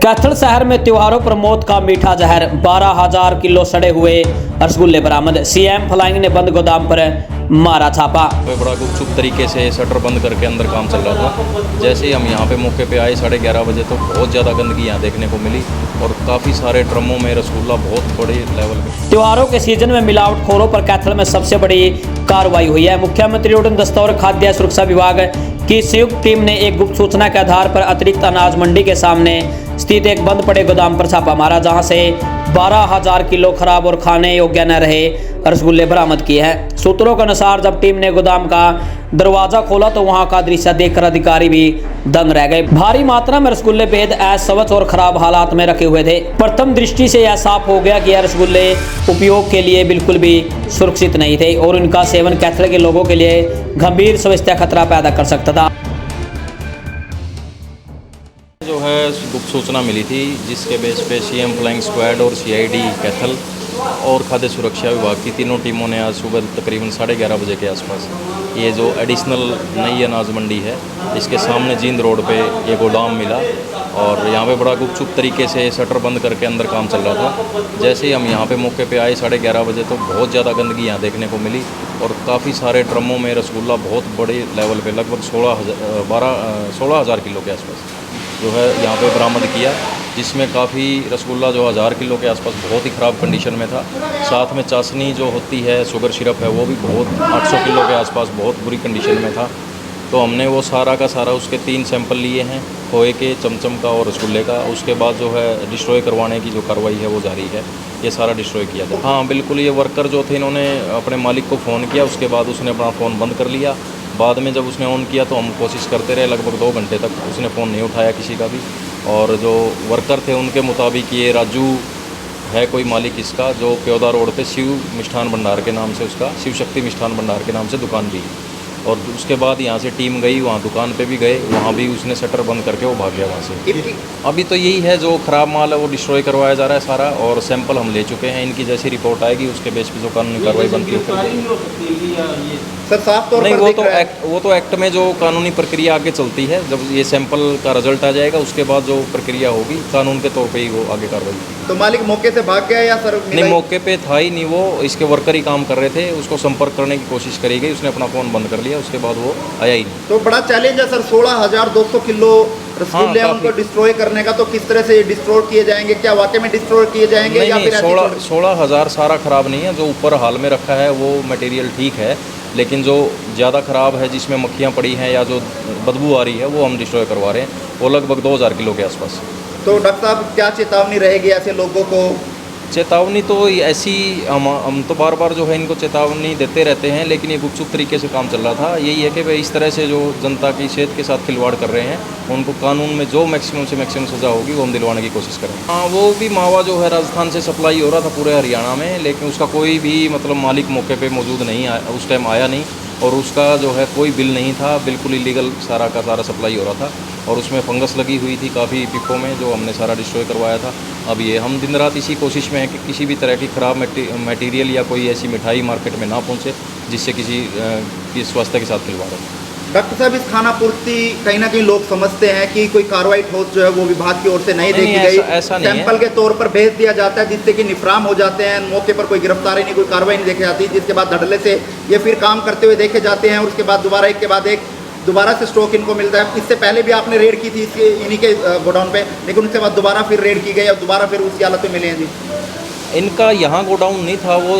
कैथल शहर में त्योहारों पर मौत का मीठा जहर, 12,000 किलो सड़े हुए रसगुल्ले बरामद। सीएम फ्लाइंग ने बंद गोदाम पर मारा छापा। बड़ा गुपचुप तरीके से शटर बंद करके अंदर काम चल रहा था। जैसे ही हम यहाँ पे मौके पे आए 11:30 बजे तो बहुत ज़्यादा गंदगी यहाँ देखने को मिली और काफ़ी सारे ड्रमों में रसगुल्ला बहुत बड़े लेवल पे। त्योहारों के सीजन में मिलावटखोरों पर कैथल में सबसे बड़ी कार्रवाई हुई है। मुख्यमंत्री उड़न दस्ता और खाद्य सुरक्षा विभाग की संयुक्त टीम ने एक गुप्त सूचना के आधार पर अतिरिक्त अनाज मंडी के सामने स्थित एक बंद पड़े गोदाम पर छापा मारा, जहां से 12,000 किलो खराब और खाने योग्य न रहे रसगुल्ले बरामद किए हैं। सूत्रों के अनुसार जब टीम ने गोदाम का दरवाजा खोला तो वहां का दृश्य देखकर अधिकारी भी दंग रह गए। भारी मात्रा में रसगुल्ले बेहद अस्वच्छ और खराब हालात में रखे हुए थे। प्रथम दृष्टि से यह साफ हो गया कि यह रसगुल्ले उपयोग के लिए बिल्कुल भी सुरक्षित नहीं थे और इनका सेवन कैथल के लोगों के लिए गंभीर स्वास्थ्य खतरा पैदा कर सकता था। जो है गुप्त सूचना मिली थी जिसके बेस पे सीएम फ्लाइंग स्क्वाड और सीआईडी कैथल और खाद्य सुरक्षा विभाग की तीनों टीमों ने आज सुबह तकरीबन 11:30 बजे के आसपास ये जो एडिशनल नई अनाज मंडी है इसके सामने जींद रोड पे ये गोदाम मिला और यहाँ पे बड़ा गुपचुप तरीके से शटर बंद करके अंदर काम चल रहा था। जैसे ही हम यहाँ पे मौके पे आए 11:30 बजे तो बहुत ज़्यादा गंदगी यहाँ देखने को मिली और काफ़ी सारे ड्रमों में रसगुल्ला बहुत बड़े लेवल पे लगभग 16,000 किलो के आसपास जो है यहाँ पे बरामद किया, जिसमें काफ़ी रसगुल्ला जो 1000 किलो के आसपास बहुत ही ख़राब कंडीशन में था। साथ में चाशनी जो होती है शुगर सिरप है वो भी बहुत 800 किलो के आसपास बहुत बुरी कंडीशन में था। तो हमने वो सारा का सारा उसके 3 सैंपल लिए हैं, खोए के, चमचम का और रसगुल्ले का। उसके बाद जो है डिस्ट्रॉय करवाने की जो कार्रवाई है वो जारी है, ये सारा डिस्ट्रॉय किया जाए। हाँ बिल्कुल, ये वर्कर जो थे इन्होंने अपने मालिक को फ़ोन किया, उसके बाद उसने अपना फ़ोन बंद कर लिया। बाद में जब उसने ऑन किया तो हम कोशिश करते रहे, लगभग 2 घंटे तक उसने फ़ोन नहीं उठाया किसी का भी। और जो वर्कर थे उनके मुताबिक ये राजू है कोई मालिक इसका, जो प्योदा रोड पे शिव मिष्ठान भंडार के नाम से उसका शिव शक्ति मिष्ठान भंडार के नाम से दुकान भी। और उसके बाद यहाँ से टीम गई, वहाँ दुकान पे भी गए, वहाँ भी उसने शटर बंद करके वो भाग गया वहाँ से। अभी तो यही है, जो ख़राब माल है वो डिस्ट्रॉय करवाया जा रहा है सारा और सैंपल हम ले चुके हैं। इनकी जैसी रिपोर्ट आएगी उसके बेस पे जो कानूनी कार्रवाई बनती है सर साफ तौर नहीं, पर वो तो एक्ट में जो कानूनी प्रक्रिया आगे चलती है, जब ये सैंपल का रिजल्ट आ जाएगा उसके बाद जो प्रक्रिया होगी कानून के तौर पे ही वो आगे कार्रवाई होगी। तो मालिक मौके से भाग गया या सर नहीं, मौके पे था ही नहीं वो, इसके वर्कर ही काम कर रहे थे, उसको संपर्क करने की कोशिश करी गई, उसने अपना फ़ोन बंद कर लिया, उसके बाद वो आया ही नहीं। तो बड़ा चैलेंज है सर, 16,200 किलो रसगुल्ले उनको डिस्ट्रॉय करने का। तो किस तरह से डिस्ट्रॉय किए जाएंगे, क्या वाकई में डिस्ट्रॉय किए जाएंगे या फिर 16,000 सारा ख़राब नहीं है। जो ऊपर हाल में रखा है वो मटेरियल ठीक है, लेकिन जो ज़्यादा ख़राब है जिसमें मक्खियाँ पड़ी हैं या जो बदबू आ रही है वो हम डिस्ट्रॉय करवा रहे हैं, वो लगभग 2,000 किलो के आसपास। तो डॉक्टर साहब क्या चेतावनी रहेगी ऐसे लोगों को? चेतावनी तो ऐसी हम तो बार बार जो है इनको चेतावनी देते रहते हैं, लेकिन ये गुपचुप तरीके से काम चल रहा था। यही है कि भाई इस तरह से जो जनता की सेहत के साथ खिलवाड़ कर रहे हैं उनको कानून में जो मैक्सिमम से मैक्सिमम सज़ा होगी वो हम दिलवाने की कोशिश करें। हाँ, वो भी मावा जो है राजस्थान से सप्लाई हो रहा था पूरे हरियाणा में, लेकिन उसका कोई भी मतलब मालिक मौके पर मौजूद नहीं आया, उस टाइम आया नहीं और उसका जो है कोई बिल नहीं था, बिल्कुल इलीगल सारा का सारा सप्लाई हो रहा था और उसमें फंगस लगी हुई थी काफ़ी पिकों में, जो हमने सारा डिस्ट्रॉय करवाया था। अब ये हम दिन रात इसी कोशिश में है कि किसी भी तरह की ख़राब मटेरियल या कोई ऐसी मिठाई मार्केट में ना पहुंचे जिससे किसी की स्वास्थ्य के साथ खिलवाड़ हो। डॉक्टर साहब, इस खाना पूर्ति कहीं ना कहीं लोग समझते हैं कि कोई कार्रवाई ठोस जो है वो विभाग की ओर से नहीं देखी गई, ऐसा नहीं है। सैंपल के तौर पर भेज दिया जाता है जिससे कि निफराम हो जाते हैं, मौके पर कोई गिरफ्तारी नहीं, कोई कार्रवाई नहीं देखी जाती, जिसके बाद धड़ल्ले से ये फिर काम करते हुए देखे जाते हैं और उसके बाद दोबारा एक के बाद एक दोबारा से स्टॉक इनको मिलता है। इससे पहले भी आपने रेड की थी इसके इन्हीं के गोडाउन पे, लेकिन उसके बाद दोबारा फिर रेड की गई और दोबारा फिर उसी हालत में मिले हैं जी। इनका यहाँ गोडाउन नहीं था, वो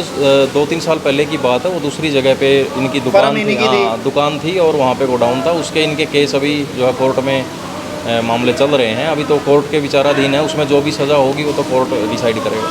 2-3 साल पहले की बात है, वो दूसरी जगह पे इनकी दुकान थी और वहाँ पे गोडाउन था। उसके इनके केस अभी जो है कोर्ट में मामले चल रहे हैं, अभी तो कोर्ट के विचाराधीन है, उसमें जो भी सज़ा होगी वो तो कोर्ट डिसाइड करेगा।